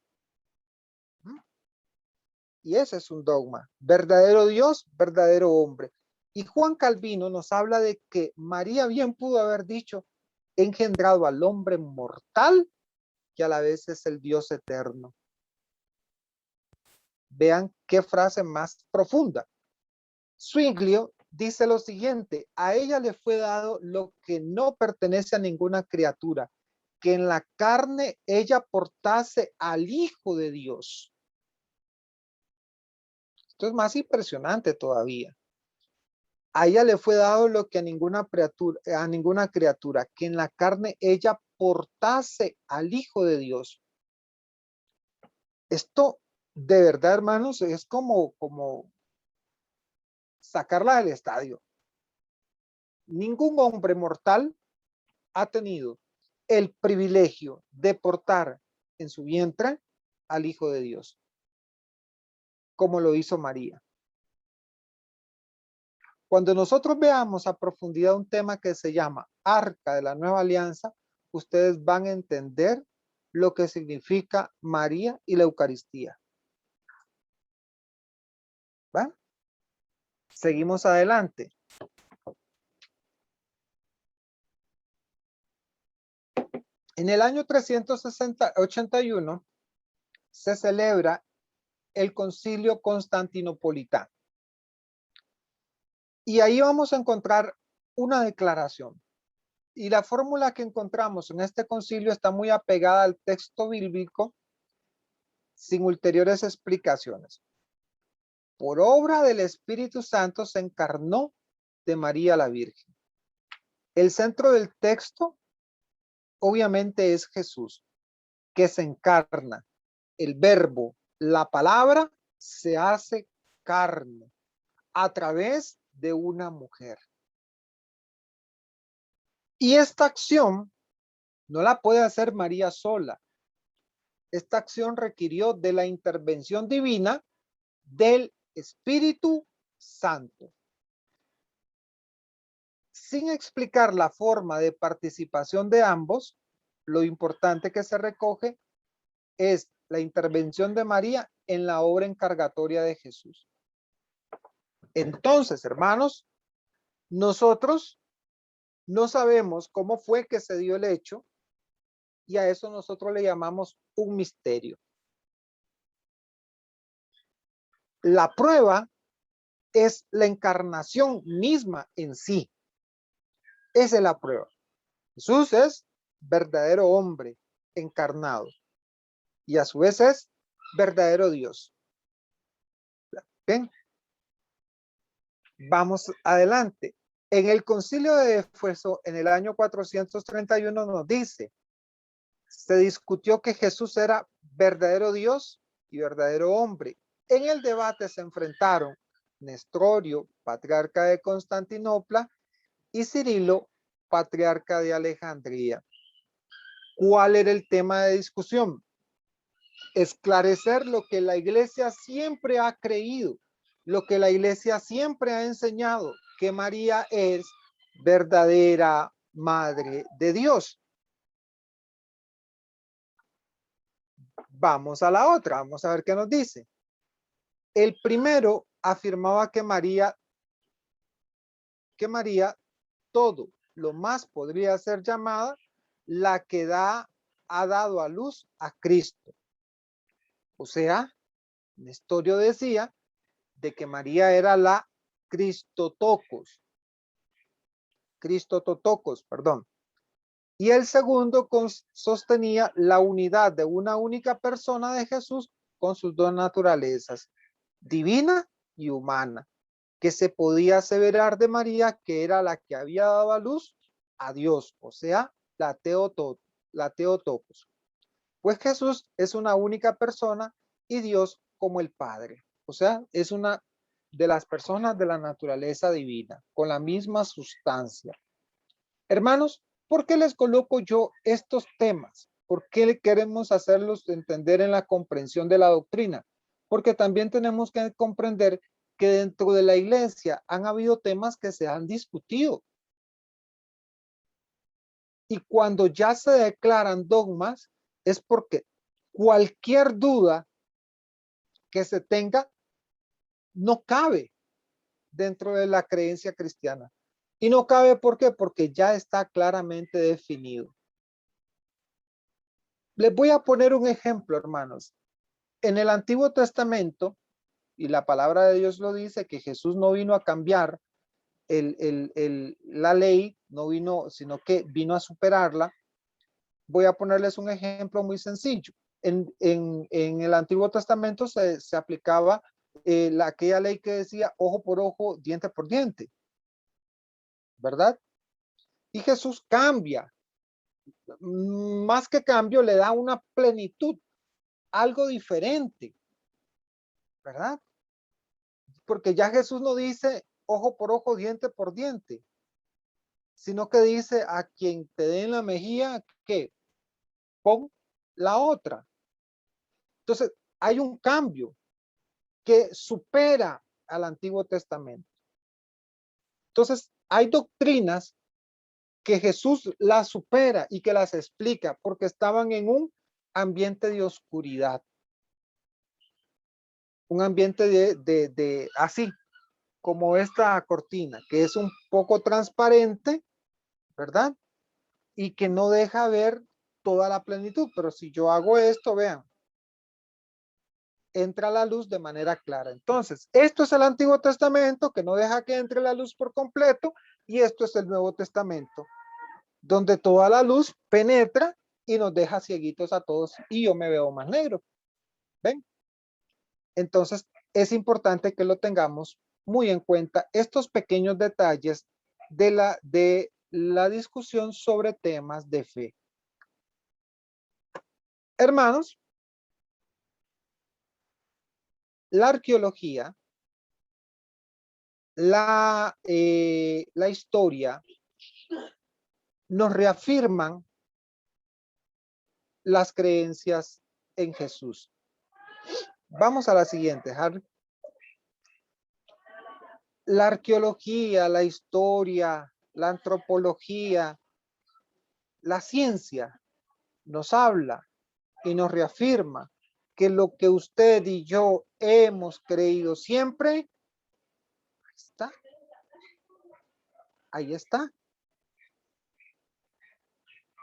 Y ese es un dogma, verdadero Dios, verdadero hombre. Y Juan Calvino nos habla de que María bien pudo haber dicho, engendrado al hombre mortal, que a la vez es el Dios eterno. Vean qué frase más profunda. Zwinglio dice lo siguiente: a ella le fue dado lo que no pertenece a ninguna criatura, que en la carne ella portase al Hijo de Dios. Esto es más impresionante todavía. A ella le fue dado lo que a ninguna criatura, que en la carne ella portase al Hijo de Dios. Esto de verdad, hermanos, es como sacarla del estadio. Ningún hombre mortal ha tenido el privilegio de portar en su vientre al Hijo de Dios, como lo hizo María. Cuando nosotros veamos a profundidad un tema que se llama Arca de la Nueva Alianza, ustedes van a entender lo que significa María y la Eucaristía. ¿Va? Seguimos adelante. En el año 381 se celebra el Concilio Constantinopolitano. Y ahí vamos a encontrar una declaración. Y la fórmula que encontramos en este concilio está muy apegada al texto bíblico, sin ulteriores explicaciones. Por obra del Espíritu Santo se encarnó de María la Virgen. El centro del texto obviamente es Jesús, que se encarna. El verbo, la palabra, se hace carne a través de una mujer. Y esta acción no la puede hacer María sola. Esta acción requirió de la intervención divina del Espíritu Santo. Sin explicar la forma de participación de ambos, lo importante que se recoge es la intervención de María en la obra encargatoria de Jesús. Entonces, hermanos, nosotros no sabemos cómo fue que se dio el hecho y a eso nosotros le llamamos un misterio. La prueba es la encarnación misma en sí. Esa es la prueba. Jesús es verdadero hombre encarnado y a su vez es verdadero Dios. Bien, vamos adelante. En el concilio de Éfeso, en el año 431 nos dice, se discutió que Jesús era verdadero Dios y verdadero hombre. En el debate se enfrentaron Nestorio, patriarca de Constantinopla, y Cirilo, patriarca de Alejandría. ¿Cuál era el tema de discusión? Esclarecer lo que la iglesia siempre ha creído, lo que la iglesia siempre ha enseñado, que María es verdadera madre de Dios. Vamos a la otra, vamos a ver qué nos dice. El primero afirmaba que María todo lo más podría ser llamada la que ha dado a luz a Cristo. O sea, Nestorio decía de que María era la Cristotokos, perdón. Y el segundo sostenía la unidad de una única persona de Jesús con sus dos naturalezas, divina y humana, que se podía aseverar de María que era la que había dado a luz a Dios, o sea, la Theotokos. Pues Jesús es una única persona y Dios como el Padre, o sea, es una de las personas de la naturaleza divina, con la misma sustancia. Hermanos, ¿por qué les coloco yo estos temas? ¿Por qué queremos hacerlos entender en la comprensión de la doctrina? Porque también tenemos que comprender que dentro de la iglesia han habido temas que se han discutido. Y cuando ya se declaran dogmas, es porque cualquier duda que se tenga no cabe dentro de la creencia cristiana. Y no cabe, ¿por qué? Porque ya está claramente definido. Les voy a poner un ejemplo, hermanos. En el Antiguo Testamento, y la palabra de Dios lo dice, que Jesús no vino a cambiar la ley, no vino, sino que vino a superarla. Voy a ponerles un ejemplo muy sencillo. En el Antiguo Testamento se aplicaba aquella ley que decía ojo por ojo, diente por diente, ¿verdad? Y Jesús cambia, más que cambio, le da una plenitud, algo diferente, ¿verdad? Porque ya Jesús no dice ojo por ojo, diente por diente, sino que dice a quien te dé en la mejilla, que pon la otra. Entonces, hay un cambio que supera al Antiguo Testamento. Entonces, hay doctrinas que Jesús las supera y que las explica porque estaban en un ambiente de oscuridad. Un ambiente de así, como esta cortina, que es un poco transparente, ¿verdad? Y que no deja ver toda la plenitud. Pero si yo hago esto, vean, entra la luz de manera clara. Entonces, esto es el Antiguo Testamento, que no deja que entre la luz por completo, y esto es el Nuevo Testamento, donde toda la luz penetra y nos deja cieguitos a todos, y yo me veo más negro. ¿Ven? Entonces, es importante que lo tengamos muy en cuenta, estos pequeños detalles de la discusión sobre temas de fe. Hermanos, la arqueología, la historia, nos reafirman las creencias en Jesús. Vamos a la siguiente, Harry. La arqueología, la historia, la antropología, la ciencia nos habla y nos reafirma que lo que usted y yo hemos creído siempre, está. Ahí está.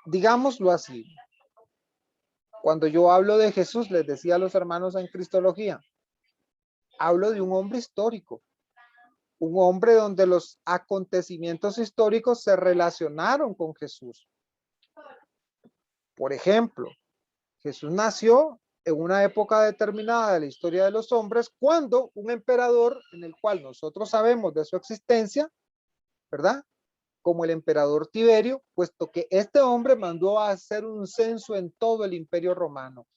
Digámoslo así. Cuando yo hablo de Jesús, les decía a los hermanos en Cristología, hablo de un hombre histórico, un hombre donde los acontecimientos históricos se relacionaron con Jesús. Por ejemplo, Jesús nació en una época determinada de la historia de los hombres, cuando un emperador, en el cual nosotros sabemos de su existencia, ¿verdad? Como el emperador Tiberio, puesto que este hombre mandó a hacer un censo en todo el Imperio Romano.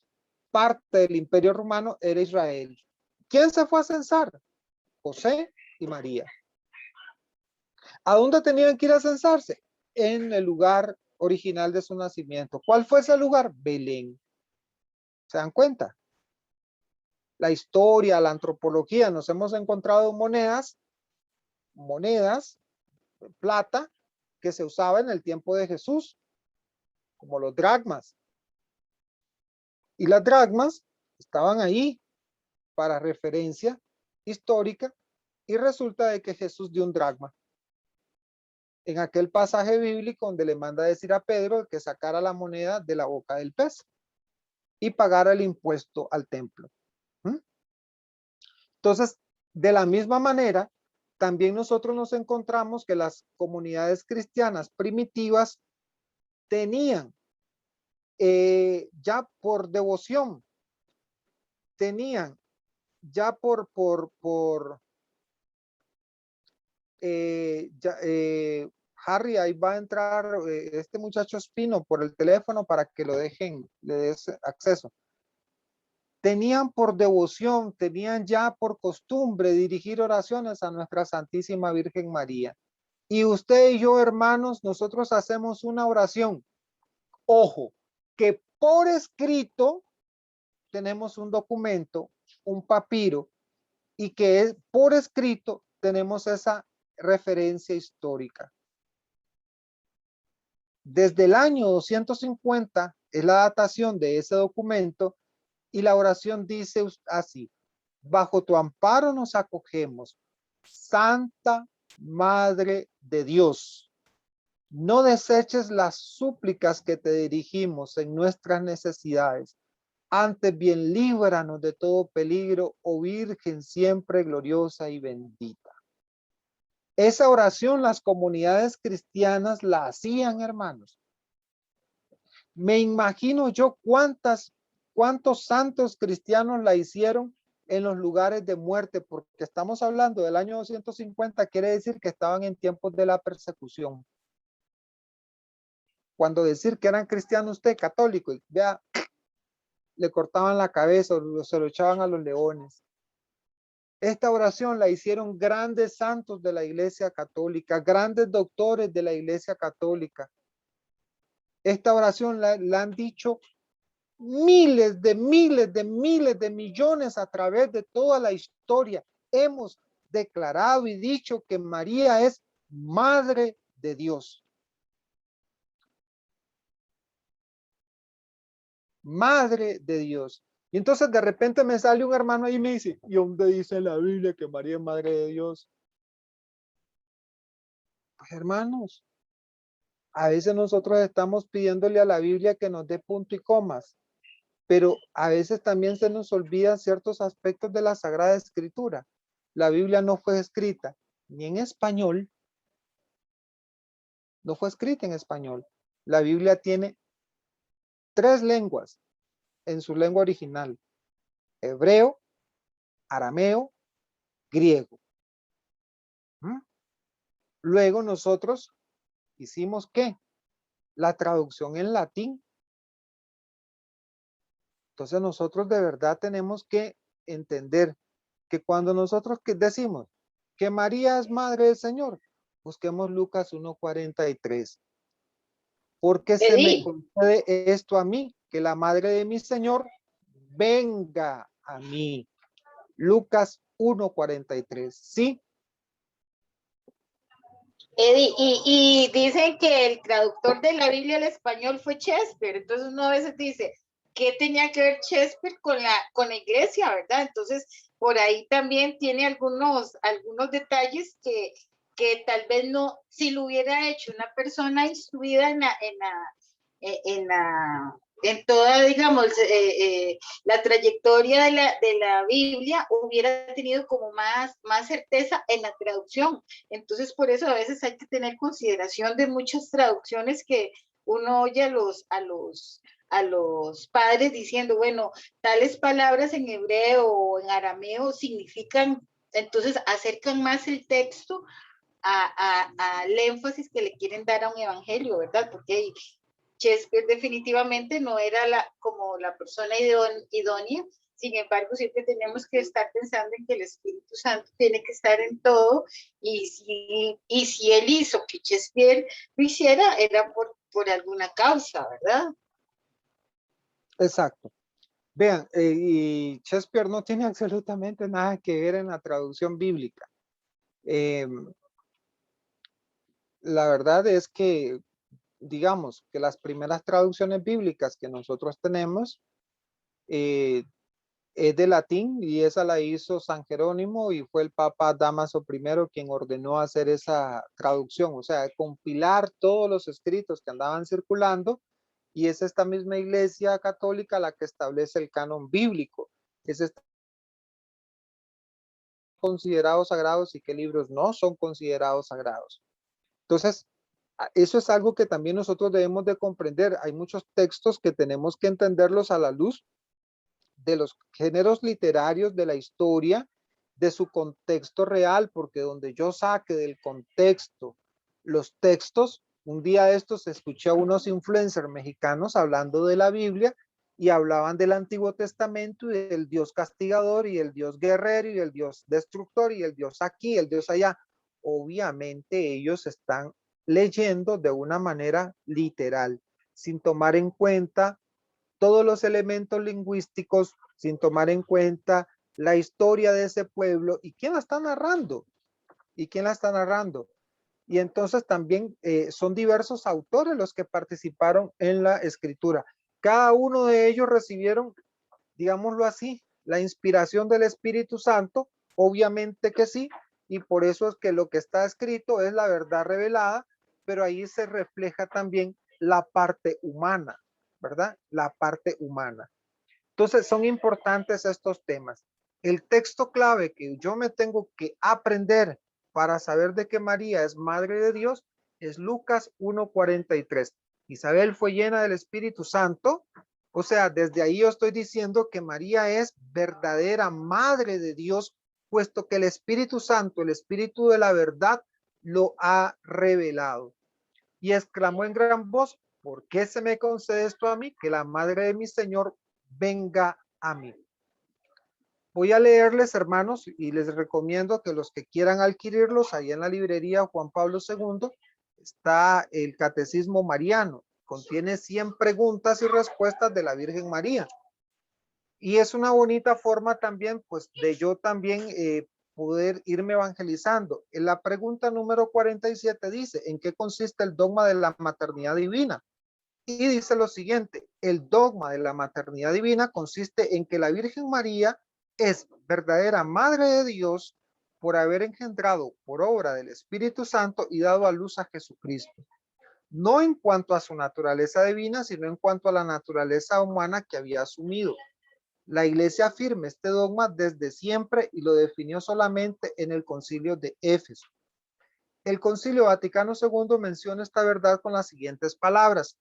Parte del Imperio Romano era Israel. ¿Quién se fue a censar? José y María. ¿A dónde tenían que ir a censarse? En el lugar original de su nacimiento. ¿Cuál fue ese lugar? Belén. ¿Se dan cuenta? La historia, la antropología, nos hemos encontrado monedas, plata, que se usaba en el tiempo de Jesús, como los dracmas. Y las dracmas estaban ahí para referencia histórica, y resulta de que Jesús dio un dracma. En aquel pasaje bíblico donde le manda a decir a Pedro que sacara la moneda de la boca del pez y pagara el impuesto al templo. Entonces, de la misma manera, también nosotros nos encontramos que las comunidades cristianas primitivas tenían ya por devoción, tenían ya Harry, ahí va a entrar este muchacho Espino por el teléfono para que lo dejen, le des acceso. Tenían por devoción, tenían ya por costumbre dirigir oraciones a nuestra Santísima Virgen María. Y usted y yo, hermanos, nosotros hacemos una oración. Ojo, que por escrito tenemos un documento, un papiro, y que es por escrito tenemos esa referencia histórica. Desde el año 250 es la datación de ese documento, y la oración dice así: bajo tu amparo nos acogemos, Santa Madre de Dios. No deseches las súplicas que te dirigimos en nuestras necesidades. Antes bien, líbranos de todo peligro, oh Virgen siempre gloriosa y bendita. Esa oración las comunidades cristianas la hacían, hermanos. Me imagino yo cuántos santos cristianos la hicieron en los lugares de muerte, porque estamos hablando del año 250, quiere decir que estaban en tiempos de la persecución. Cuando decir que eran cristianos usted, católico, y vea, le cortaban la cabeza o se lo echaban a los leones. Esta oración la hicieron grandes santos de la Iglesia Católica, grandes doctores de la Iglesia Católica. Esta oración la han dicho miles de millones a través de toda la historia. Hemos declarado y dicho que María es Madre de Dios. Madre de Dios. Y entonces de repente me sale un hermano ahí y me dice, ¿y dónde dice en la Biblia que María es Madre de Dios? Pues hermanos, a veces nosotros estamos pidiéndole a la Biblia que nos dé punto y comas. pero a veces también se nos olvidan ciertos aspectos de la Sagrada Escritura. La Biblia no fue escrita ni en español, no fue escrita en español. La Biblia tiene 3 lenguas en su lengua original: hebreo, arameo, griego. ¿Mm? Luego nosotros hicimos ¿qué? La traducción en latín. Entonces nosotros de verdad tenemos que entender que cuando nosotros decimos que María es madre del Señor, busquemos Lucas 1:43. Porque se me Edith, concede esto a mí, que la madre de mi Señor venga a mí. Lucas 1:43. Sí, Eddie, y dicen que el traductor de la Biblia al español fue Shakespeare, entonces uno a veces dice, ¿qué tenía que ver Shakespeare con la iglesia, verdad? Entonces, por ahí también tiene algunos detalles que tal vez no, si lo hubiera hecho una persona instruida en toda, digamos, la trayectoria de la Biblia, hubiera tenido como más certeza en la traducción. Entonces, por eso a veces hay que tener consideración de muchas traducciones que uno oye a los padres diciendo, bueno, tales palabras en hebreo o en arameo significan, entonces acercan más el texto al énfasis que le quieren dar a un evangelio, ¿verdad? Porque Shakespeare definitivamente no era como la persona idónea. Sin embargo, siempre tenemos que estar pensando en que el Espíritu Santo tiene que estar en todo, y si él hizo que Shakespeare lo hiciera, era por alguna causa, ¿verdad? exacto. Vean, y Shakespeare no tiene absolutamente nada que ver en la traducción bíblica. La verdad es que, digamos, que las primeras traducciones bíblicas que nosotros tenemos es de latín, y esa la hizo San Jerónimo, y fue el Papa Dámaso I quien ordenó hacer esa traducción, o sea, compilar todos los escritos que andaban circulando, y es esta misma Iglesia Católica la que establece el canon bíblico. Es considerados sagrados y qué libros no son considerados sagrados. Entonces, eso es algo que también nosotros debemos de comprender. Hay muchos textos que tenemos que entenderlos a la luz de los géneros literarios, de la historia, de su contexto real, porque donde yo saque del contexto los textos, un día de estos escuché a unos influencers mexicanos hablando de la Biblia y hablaban del Antiguo Testamento y del Dios castigador y el Dios guerrero y el Dios destructor y el Dios aquí, el Dios allá. Obviamente ellos están leyendo de una manera literal, sin tomar en cuenta todos los elementos lingüísticos, sin tomar en cuenta la historia de ese pueblo y quién la está narrando. Y quién la está narrando. Y entonces también son diversos autores los que participaron en la escritura. Cada uno de ellos recibieron, digámoslo así, la inspiración del Espíritu Santo, obviamente que sí, y por eso es que lo que está escrito es la verdad revelada, pero ahí se refleja también la parte humana, ¿verdad? La parte humana. Entonces son importantes estos temas. El texto clave que yo me tengo que aprender para saber de que María es Madre de Dios es Lucas 1:43. Isabel fue llena del Espíritu Santo. O sea, desde ahí yo estoy diciendo que María es verdadera Madre de Dios, puesto que el Espíritu Santo, el Espíritu de la verdad, lo ha revelado. Y exclamó en gran voz, ¿por qué se me concede esto a mí? Que la madre de mi Señor venga a mí. Voy a leerles, hermanos, y les recomiendo que los que quieran adquirirlos, ahí en la librería Juan Pablo II, está el Catecismo Mariano. Contiene 100 preguntas y respuestas de la Virgen María. Y es una bonita forma también, pues, de yo también poder irme evangelizando. En la pregunta número 47 dice, ¿en qué consiste el dogma de la maternidad divina? Y dice lo siguiente, el dogma de la maternidad divina consiste en que la Virgen María es verdadera Madre de Dios por haber engendrado por obra del Espíritu Santo y dado a luz a Jesucristo. no en cuanto a su naturaleza divina, sino en cuanto a la naturaleza humana que había asumido. La Iglesia afirma este dogma desde siempre y lo definió solamente en el Concilio de Éfeso. El Concilio Vaticano II menciona esta verdad con las siguientes palabras: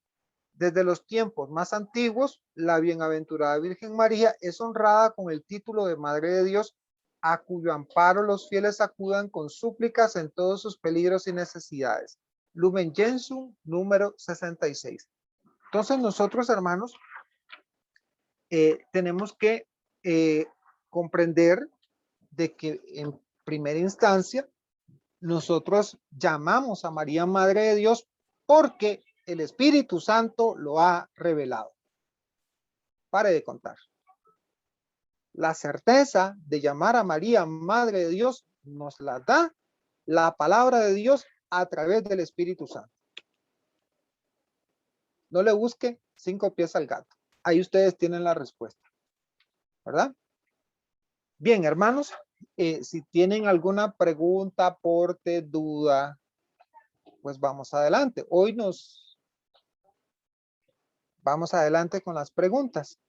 desde los tiempos más antiguos, la bienaventurada Virgen María es honrada con el título de Madre de Dios, a cuyo amparo los fieles acudan con súplicas en todos sus peligros y necesidades. Lumen Gentium, número 66. Entonces nosotros, hermanos, tenemos que comprender de que en primera instancia nosotros llamamos a María Madre de Dios porque el Espíritu Santo lo ha revelado. Pare de contar. La certeza de llamar a María Madre de Dios nos la da la palabra de Dios a través del Espíritu Santo. No le busque 5 pies al gato. Ahí ustedes tienen la respuesta, ¿verdad? Bien, hermanos, si tienen alguna pregunta, aporte, duda, pues vamos adelante. Hoy vamos adelante con las preguntas.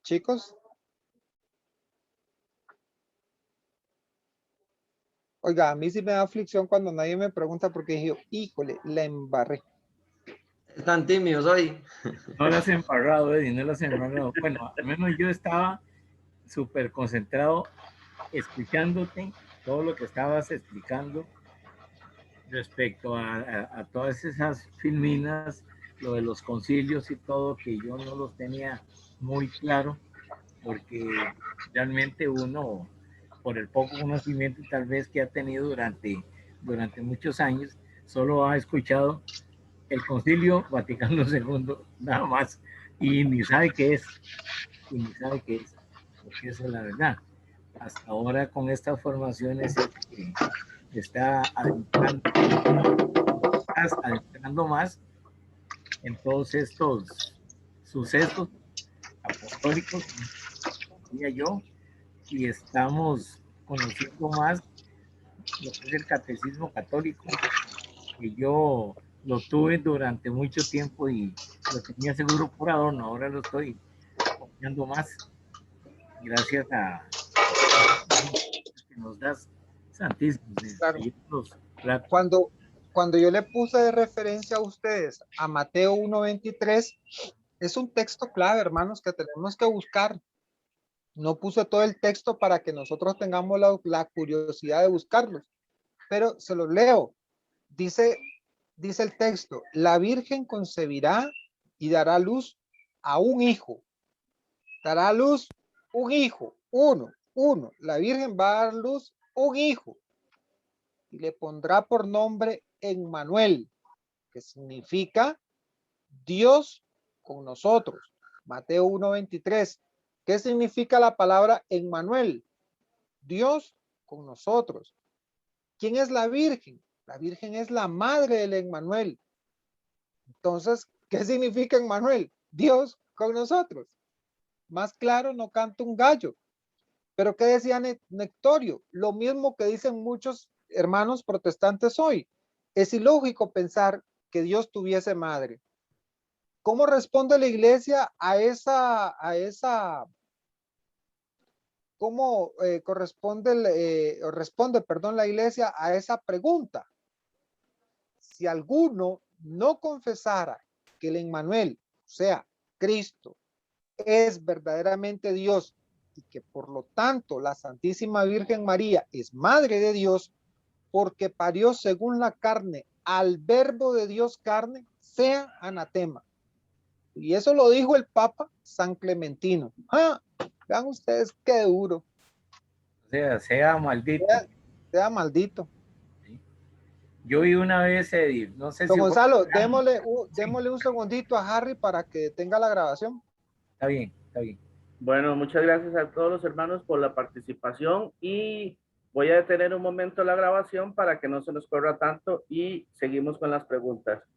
Chicos. Oiga, a mí sí me da aflicción cuando nadie me pregunta porque dije, híjole, la embarré. Están tímidos hoy. No las he embarrado, Eddie, no las he embarrado. Bueno, al menos yo estaba súper concentrado escuchándote todo lo que estabas explicando respecto a todas esas filminas, lo de los concilios y todo, que yo no los tenía muy claro, porque realmente uno, por el poco conocimiento tal vez que ha tenido durante muchos años, solo ha escuchado el Concilio Vaticano II, nada más, y ni sabe qué es, porque esa es la verdad. Hasta ahora con estas formaciones está adentrando más en todos estos sucesos apostólicos, diría yo, y estamos conociendo más lo que es el catecismo católico, que yo lo tuve durante mucho tiempo y lo tenía seguro por adorno, ahora lo estoy copiando más gracias a que nos das, Santísimo. Claro. Cuando yo le puse de referencia a ustedes a Mateo 1:23, es un texto clave, hermanos, que tenemos que buscar. No puse todo el texto para que nosotros tengamos la curiosidad de buscarlos, pero se los leo. Dice el texto: la Virgen concebirá y dará luz a un hijo. Dará a luz un hijo, uno. La Virgen va a dar luz un hijo y le pondrá por nombre Emmanuel, que significa Dios con nosotros. Mateo 1:23. ¿Qué significa la palabra Emmanuel? Dios con nosotros. ¿Quién es la Virgen? La Virgen es la madre del Emmanuel. Entonces, ¿qué significa Emmanuel? Dios con nosotros. Más claro no canta un gallo. Pero ¿qué decía Nectorio? Lo mismo que dicen muchos hermanos protestantes hoy. Es ilógico pensar que Dios tuviese madre. ¿Cómo responde la iglesia cómo responde la iglesia a esa pregunta? Si alguno no confesara que el Emmanuel, o sea, Cristo, es verdaderamente Dios y que por lo tanto la Santísima Virgen María es Madre de Dios porque parió según la carne al Verbo de Dios carne, sea anatema. Y eso lo dijo el Papa San Clementino. Vean ustedes qué duro. O sea maldito. Sea maldito. Yo vi una vez, Edith, no sé Don si... Gonzalo, démosle un segundito a Harry para que tenga la grabación. Está bien, está bien. Bueno, muchas gracias a todos los hermanos por la participación y Voy a detener un momento la grabación para que no se nos corra tanto y seguimos con las preguntas.